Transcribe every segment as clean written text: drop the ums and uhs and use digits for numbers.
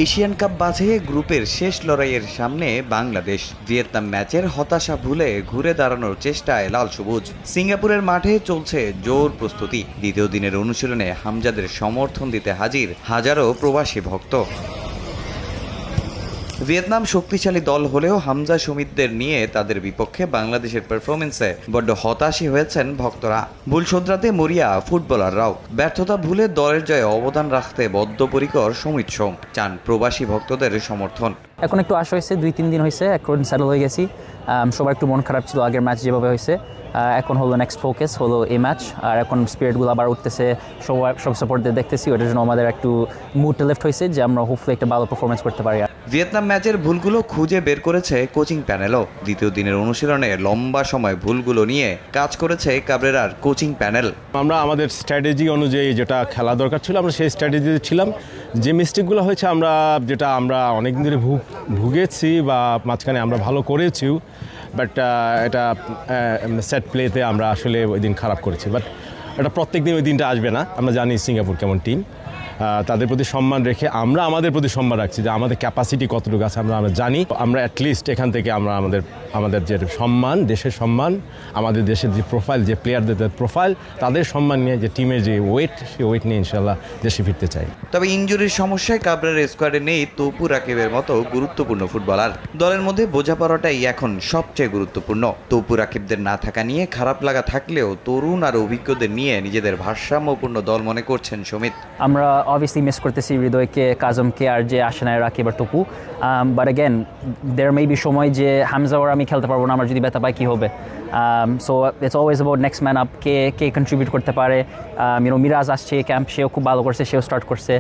Asian cup বাছাইয়ে গ্রুপের শেষ লড়াইয়ের সামনে বাংলাদেশ ভিয়েতনাম ম্যাচের হতাশা ভুলে ঘুরে দাঁড়ানোর চেষ্টায় লাল সবুজ। সিঙ্গাপুরের মাঠে চলছে জোর প্রস্তুতি। দ্বিতীয় দিনের অনুশীলনে হামজাদের সমর্থন দিতে হাজির হাজারো প্রবাসী ভক্ত। ভিয়েতনাম শক্তিশালী দল হলেও হামজা সমিতদের নিয়ে তাদের বিপক্ষে বাংলাদেশের পারফরমেন্সে বড্ড হতাশই হয়েছেন ভক্তরা। ভুল শোধরাতে মরিয়া ফুটবলাররাও। ব্যর্থতা ভুলে দলের জয়ে অবদান রাখতে বদ্ধপরিকর সমিত সোম চান প্রবাসী ভক্তদের সমর্থন। এখন একটু আশা হয়েছে, 2-3 দিন হয়েছে, এখন সেটেল হয়ে গেছি। সবার একটু মন খারাপ ছিল আগের ম্যাচ যেভাবে হয়েছে। এখন হলো নেক্সট ফোকাস হলো এই ম্যাচ, আর এখন স্পিরিটগুলো আবার উঠতেছে, সব সাপোর্টদের দেখতেছি। ওটার জন্য আমাদের একটু মুডটা লেফট হয়েছে যে আমরা হোপফুলি একটা ভালো পারফরমেন্স করতে পারি। ভিয়েতনাম ম্যাচের ভুলগুলো খুঁজে বের করেছে কোচিং প্যানেলও। দ্বিতীয় দিনের অনুশীলনে লম্বা সময় ভুলগুলো নিয়ে কাজ করেছে কাবরেরার কোচিং প্যানেল। আমরা আমাদের স্ট্র্যাটেজি অনুযায়ী যেটা খেলা দরকার ছিল আমরা সেই স্ট্র্যাটেজিতে ছিলাম। যে মিস্টেকগুলো হয়েছে আমরা অনেকদিন ধরে ভুগেছি বা মাঝখানে আমরা ভালো করেছিও, বাট এটা সেট প্লেতে আমরা আসলে ওই দিন খারাপ করেছি। বাট এটা প্রত্যেক দিন ওই দিনটা আসবে না। আমরা জানি সিঙ্গাপুর কেমন টিম, তাদের প্রতি সম্মান রেখে আমরা আমাদের প্রতি সম্মান রাখছি যে আমাদের ক্যাপাসিটি কতটুকু আছে আমরা জানি। আমরা অ্যাটলিস্ট এখান থেকে আমরা আমাদের যে সম্মান, দেশের সম্মান, আমাদের দেশের যে প্রোফাইল, যে প্লেয়ারদের প্রোফাইল, তাদের সম্মান নিয়ে যে টিমের যে ওয়েট, সেই ওয়েট নিয়ে ইনশাল্লাহ দেশে ফিরতে চাই। তবে ইনজুরির সমস্যায় কাবরেরার স্কোয়াডে নেই তৌপু রাকিবের মতো গুরুত্বপূর্ণ ফুটবলার। দলের মধ্যে বোঝাপড়াটাই এখন সবচেয়ে গুরুত্বপূর্ণ। তৌপু রাকিবদের না থাকা নিয়ে খারাপ লাগা থাকলেও তরুণ আর অভিজ্ঞদের নিয়ে নিজেদের ভারসাম্যপূর্ণ দল মনে করছেন সমিত। আমরা অবভিয়াসলি মিস করতেছি হৃদয়কে, কাজমকে, আর যে আসে না রাকিব আর Tapu. But again there may be সময় যে হামজা ওর আমি খেলতে পারবো না, আমরা যদি ব্যথা পাই কী হবে। So it's always about next man up, K contribute করতে পারে। মিরাজ আসছে ক্যাম্প, সেও খুব ভালো করছে, সেও স্টার্ট করছে।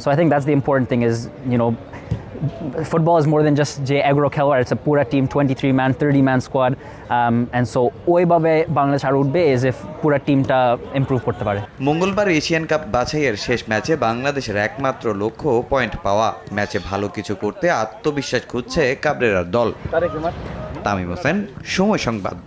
So I think that's the important thing is football is more than just যে এগারো খেলোয়াড়, it's a পুরা team, 23 man 30 man squad, and so ওইভাবে বাংলাদেশ আর উঠবে এজ ইফ পুরা টিমটা ইমপ্রুভ করতে পারে। মঙ্গলবার এশিয়ান কাপ বাছাইয়ের শেষ ম্যাচে বাংলাদেশের একমাত্র লক্ষ্য পয়েন্ট পাওয়া। ম্যাচে ভালো কিছু করতে আত্মবিশ্বাস খুঁজছে কাবরেরার দল। তামিম হোসেন, সময় সংবাদ।